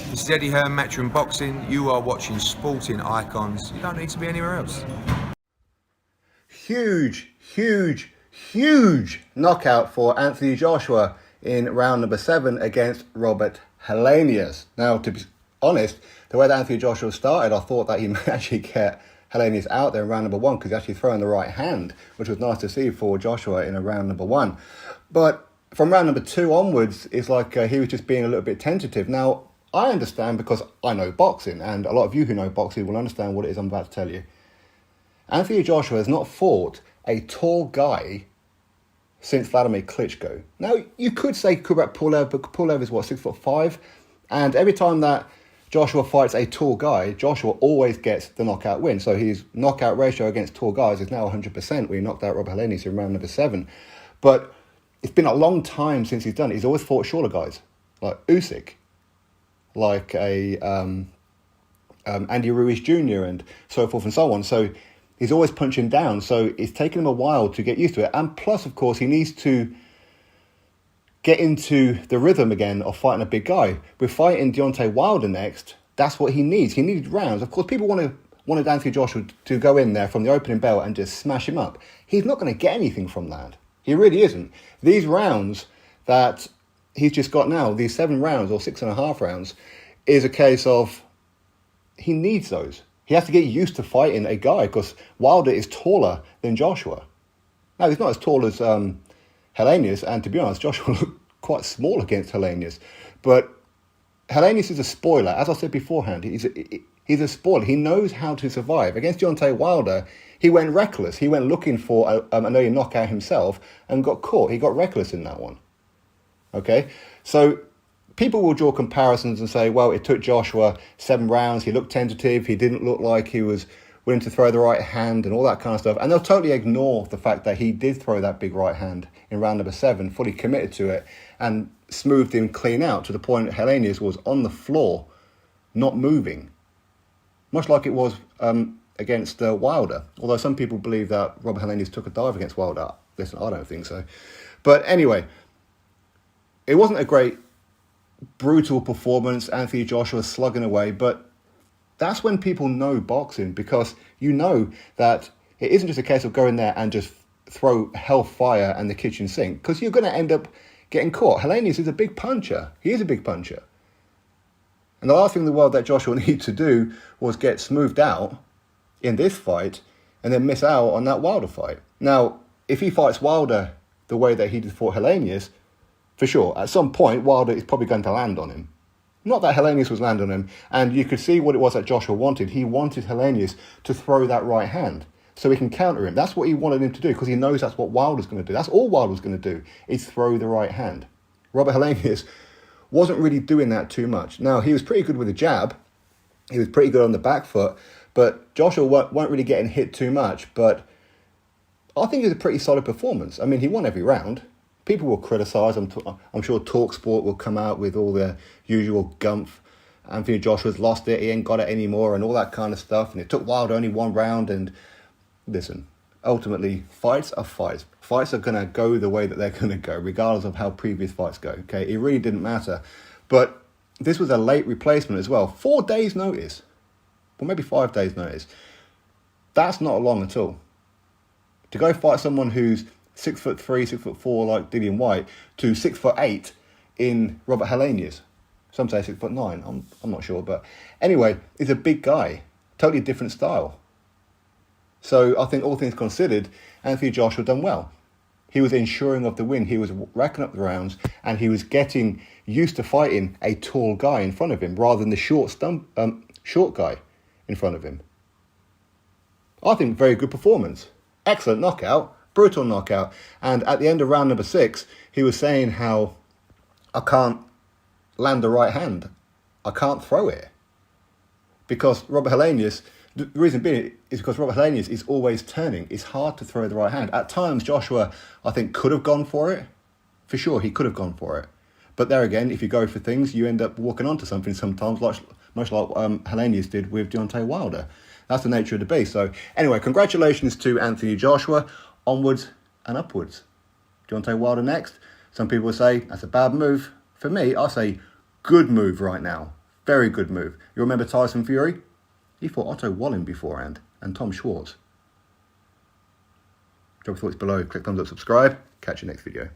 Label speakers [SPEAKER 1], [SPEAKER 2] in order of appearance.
[SPEAKER 1] This is Eddie Hearn, Matchroom Boxing. You are watching Sporting Icons. You don't need to be anywhere else.
[SPEAKER 2] Huge knockout for Anthony Joshua in round number 7 against Robert Helenius. Now, to be honest, the way that Anthony Joshua started, I thought that he might actually get Helenius out there in round number 1 because he's actually throwing the right hand, which was nice to see for Joshua in a round number 1. But from round number 2 onwards, it's like he was just being a little bit tentative. Now, I understand because I know boxing, and a lot of you who know boxing will understand what it is I'm about to tell you. Anthony Joshua has not fought a tall guy since Vladimir Klitschko. Now, you could say Kubrat Pulev, but Pulev is, 6'5"? And every time that Joshua fights a tall guy, Joshua always gets the knockout win. So his knockout ratio against tall guys is now 100% when he knocked out Robert Helenius in round number 7. But it's been a long time since he's done it. He's always fought shorter guys, like Usyk, like Andy Ruiz Jr. and so forth and so on. So he's always punching down. So it's taken him a while to get used to it. And plus, of course, he needs to get into the rhythm again of fighting a big guy. With fighting Deontay Wilder next, that's what he needs. He needed rounds. Of course, people wanted Anthony Joshua to go in there from the opening bell and just smash him up. He's not going to get anything from that. He really isn't. These rounds that he's just got now, these 7 rounds or 6.5 rounds, is a case of he needs those. He has to get used to fighting a guy because Wilder is taller than Joshua. Now, he's not as tall as Helenius, and to be honest, Joshua looked quite small against Helenius. But Helenius is a spoiler. As I said beforehand, he's a spoiler. He knows how to survive. Against Deontay Wilder, he went reckless. He went looking for an early knockout himself and got caught. He got reckless in that one. Okay, so people will draw comparisons and say, well, it took Joshua 7 rounds. He looked tentative. He didn't look like he was willing to throw the right hand and all that kind of stuff. And they'll totally ignore the fact that he did throw that big right hand in round number 7, fully committed to it and smoothed him clean out to the point that Helenius was on the floor, not moving, much like it was against Wilder. Although some people believe that Robert Helenius took a dive against Wilder. Listen, I don't think so. But anyway, it wasn't a great, brutal performance. Anthony Joshua slugging away, but that's when people know boxing, because you know that it isn't just a case of going there and just throw hellfire and the kitchen sink, because you're going to end up getting caught. Helenius is a big puncher. He is a big puncher. And the last thing in the world that Joshua needed to do was get smoothed out in this fight and then miss out on that Wilder fight. Now, if he fights Wilder the way that he did fought Helenius, for sure, at some point, Wilder is probably going to land on him. Not that Helenius was landing on him, and you could see what it was that Joshua wanted. He wanted Helenius to throw that right hand so he can counter him. That's what he wanted him to do, because he knows that's what Wilder's going to do. That's all Wilder's going to do, is throw the right hand. Robert Helenius wasn't really doing that too much. Now, he was pretty good with the jab. He was pretty good on the back foot, but Joshua weren't really getting hit too much. But I think it was a pretty solid performance. I mean, he won every round. People will criticise. I'm sure TalkSport will come out with all their usual gumph. Anthony Joshua's lost it. He ain't got it anymore and all that kind of stuff. And it took Wilder only 1 round. And listen, ultimately, fights are fights. Fights are going to go the way that they're going to go, regardless of how previous fights go. Okay, it really didn't matter. But this was a late replacement as well. 4 days' notice. Well, maybe 5 days' notice. That's not long at all. To go fight someone who's 6'3", 6'4", like Dillian White, to 6'8" in Robert Helenius. Some say 6'9". I'm not sure, but anyway, he's a big guy, totally different style. So I think all things considered, Anthony Joshua done well. He was ensuring of the win. He was racking up the rounds, and he was getting used to fighting a tall guy in front of him rather than the short guy in front of him. I think very good performance. Excellent knockout. Brutal knockout. And at the end of round number 6, he was saying how I can't land the right hand. I can't throw it. Because Robert Helenius, the reason being is because Robert Helenius is always turning. It's hard to throw the right hand. At times, Joshua, I think, could have gone for it. For sure, he could have gone for it. But there again, if you go for things, you end up walking onto something sometimes, much like Helenius did with Deontay Wilder. That's the nature of the beast. So anyway, congratulations to Anthony Joshua. Onwards and upwards. Deontay Wilder next. Some people say that's a bad move. For me, I say good move right now. Very good move. You remember Tyson Fury? He fought Otto Wallin beforehand and Tom Schwartz. Drop your thoughts below. Click thumbs up, subscribe. Catch you next video.